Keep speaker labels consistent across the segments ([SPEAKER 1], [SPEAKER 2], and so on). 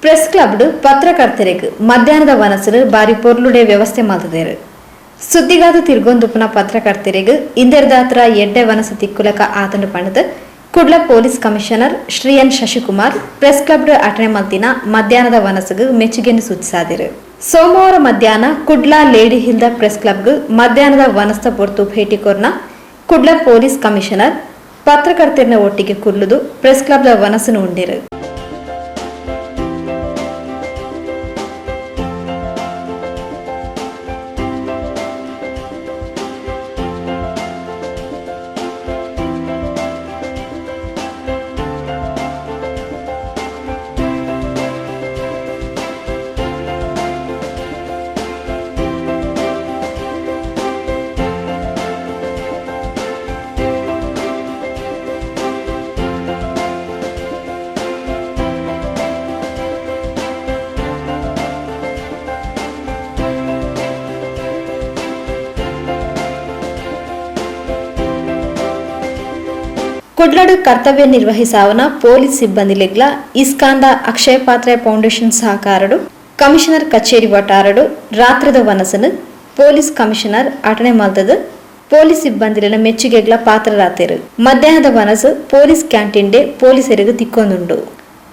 [SPEAKER 1] Press club ಪತ್ರಕರ್ತರಿಗೆ ಮಧ್ಯಾಹ್ನದ ವನಸಲು ಬಾರಿ ಪೊರ್ಲುಡೆ ವ್ಯವಸ್ಥೆ ಮಾಡಿದರು. ಸುದ್ದಿಗಾದ ತಿರ್ಗೊಂದುಪ್ಪನ ಪತ್ರಕರ್ತರಿಗೆ ಇಂದೆರ್ದಾತ್ರ ಎಡ್ಡೆ ವನಸ ತಿಕ್ಕುಲಕ ಆತಂಡು ಪಣದ ಕುಡ್ಲ ಪೊಲೀಸ್ ಕಮಿಷನರ್ ಶ್ರೀ N.ಶಶ ಪ್ರೆಸ್ ಕ್ಲಬ್ ಅಟನೆ ಮಲ್ತಿನ ಮಧ್ಯಾಹ್ನದ ವನಸಗು ಮೆಚ್ಚುಗೆಯನ್ನು ಸೂಚಿಸಿದರು. ಸೋಮವಾರ ಮಧ್ಯಾಹ್ನ ಕುಡ್ಲ ಲೇಡಿ ಹಿಲ್ದ ಪ್ರೆಸ್ ಕ್ಲಬ್ ಮಧ್ಯಾಹ್ನದ ವನಸ್ಥ ಪೊರ್ತು ಭೇಟಿ ಕೊರ್ನ ಕುಡ್ಲ ಪೊಲೀಸ್ ಕಮಿಷನರ್ ಪತ್ರಕರ್ತರನ್ನ ಒಟ್ಟಿಗೆ ಕುರ್ಲುದು ಪ್ರೆಸ್ ಕ್ಲಬ್ ವನಸನ್ನು ಉಂಡಿರು. ಕುಡ್ಲಡು ಕರ್ತವ್ಯ ನಿರ್ವಹಿಸಾವನ ಪೊಲೀಸ್ ಸಿಬ್ಬಂದಿಲೆಗ್ಲ ಇಸ್ಕಾಂದ ಅಕ್ಷಯ ಪಾತ್ರೆ ಫೌಂಡೇಶನ್ ಸಹಕಾರಡು ಕಮಿಷನರ್ ಕಚೇರಿ ವಟಾರಡು ರಾತ್ರದ ವನಸನು ಪೊಲೀಸ್ ಕಮಿಷನರ್ ಅಟನೆ ಮಲ್ತದ ಪೊಲೀಸ್ ಸಿಬ್ಬಂದಿಲ ಮೆಚ್ಚುಗೆಗ್ಲ ಪಾತ್ರರಾತೆರು. ಮಧ್ಯಾಹ್ನದ ವನಸು ಪೊಲೀಸ್ ಕ್ಯಾಂಟೀನ್ ಪೊಲೀಸರಿಗೆ ತಿಕ್ಕೊಂದುಂಡು.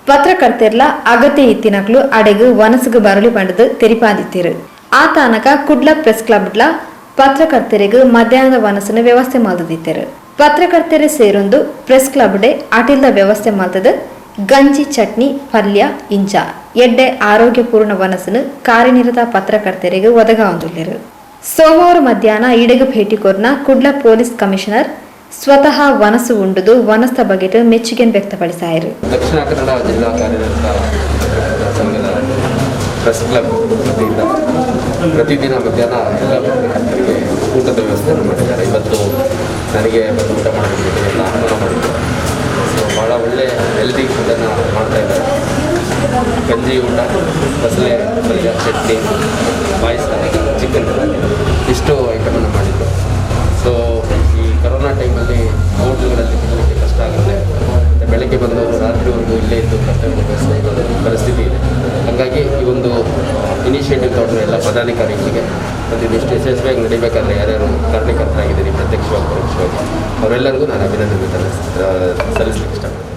[SPEAKER 1] ಪತ್ರಕರ್ತೆರ್ಲ ಅಗತ್ಯ ಇತ್ತಿನಕ್ಲು ಅಡೆಗು ವನಸುಗು ಬರಲಿ ಪಂಡದು ತೆರಿಪಾದಿತ್ತಿರು. ಆ ತಾನಕ ಕುಡ್ಲ ಪ್ರೆಸ್ ಕ್ಲಬ್ಲ ಪತ್ರಕರ್ತರಿಗೆ ಮಧ್ಯಾಹ್ನದ ವನಸನ ವ್ಯವಸ್ಥೆ ಮಾಡಿದಿತ್ತರು. ಪತ್ರಕರ್ತೆರೆ ಸೇರೊಂದು ಪ್ರೆಸ್ ಕ್ಲಬ್ ಅಟಿಲ್ದ ವ್ಯವಸ್ಥೆ ಮಾಡ್ತದ ಗಂಜಿ ಚಟ್ನಿ ಪಲ್ಯ ಇಂಚ ಎಡ್ಡೆ ಆರೋಗ್ಯಪೂರ್ಣ ವನಸನು ಕಾರ್ಯನಿರತ ಪತ್ರಕರ್ತರಿಗೆ ಒದಗಾವಂದುಳ್ಳರು. ಸೋಮವಾರ ಮಧ್ಯಾಹ್ನ ಈಡೆಗೆ ಭೇಟಿ ಕೊರ್ನ ಕುಡ್ಲ ಪೊಲೀಸ್ ಕಮಿಷನರ್ ಸ್ವತಃ ವನಸು ಉಂಡುದು ವನಸ್ಥ ಬಗೆಟ್ ಮೆಚ್ಚುಗೆಯನ್ನು ವ್ಯಕ್ತಪಡಿಸಾರು.
[SPEAKER 2] ದಕ್ಷಿಣ ಕನ್ನಡ ಜಿಲ್ಲಾ ಕಾರ್ಯನಿರತ ಸಂಘದ ಪ್ರೆಸ್ ಕ್ಲಬ್ ಪ್ರತಿದಿನ ಮಧ್ಯಾಹ್ನ ಎಲ್ಲ ಪತ್ರಕರ್ತರಿಗೆ ಊಟದ ವ್ಯವಸ್ಥೆಯನ್ನು ಮಾಡಿದ್ದಾರೆ. ಇವತ್ತು ನನಗೆ ಬಂದು ಊಟ ಮಾಡಿಬಿಟ್ಟು ಎಲ್ಲ ಆಹ್ವಾನ ಮಾಡಿದ್ದಾರೆ. ಸೊ ಭಾಳ ಒಳ್ಳೆ ಹೆಲ್ದಿ ಫುಡ್ಡನ್ನು ಮಾಡ್ತಾಯಿದ್ದಾರೆ. ಗಂಜಿ ಊಟ, ಬಸಳೆ ಪಲ್ಯ, ಚಟ್ನಿ, ಪಾಯಸ, ಚಿಕನ್ ಇಷ್ಟು ಐಟಮನ್ನು ಮಾಡಿದ್ದು. ಸೊ ಈ ಕೊರೋನಾ ಟೈಮಲ್ಲಿ ಹೋಟ್ಲುಗಳಲ್ಲಿ ತಿನ್ನಲಿಕ್ಕೆ ಕಷ್ಟ ಆಗುತ್ತೆ. ಬೆಳಗ್ಗೆ ಬಂದವರು ರಾತ್ರಿವರೆಗೂ ಇಲ್ಲೇ ಇದ್ದು ಕರ್ತವ್ಯ ನಿರ್ವಹಿಸುವ ಪರಿಸ್ಥಿತಿ ಇದೆ. ಹಾಗಾಗಿ ಈ ಒಂದು ಇನಿಷಿಯೇಟಿವ್ ತಗೊಂಡು ಎಲ್ಲ ಪದಾಧಿಕಾರಿಗಳಿಗೆ ಮತ್ತು ಇದಿಷ್ಟು ಯಶಸ್ವಿಯಾಗಿ ನಡಿಬೇಕಾದ್ರೆ ಯಾರ್ಯಾರು ಕಾರಣಕರ್ತರಾಗಿದ್ದೀರಿ ಪ್ರತ್ಯಕ್ಷವಾಗಿ ಪರೋಕ್ಷವಾಗಿ ಅವರೆಲ್ಲರಿಗೂ ನಾನು ಅಭಿನಂದನೆ ಸಲ್ಲಿಸಲಿಕ್ಕೆ ಇಷ್ಟಪಡ್ತೀನಿ.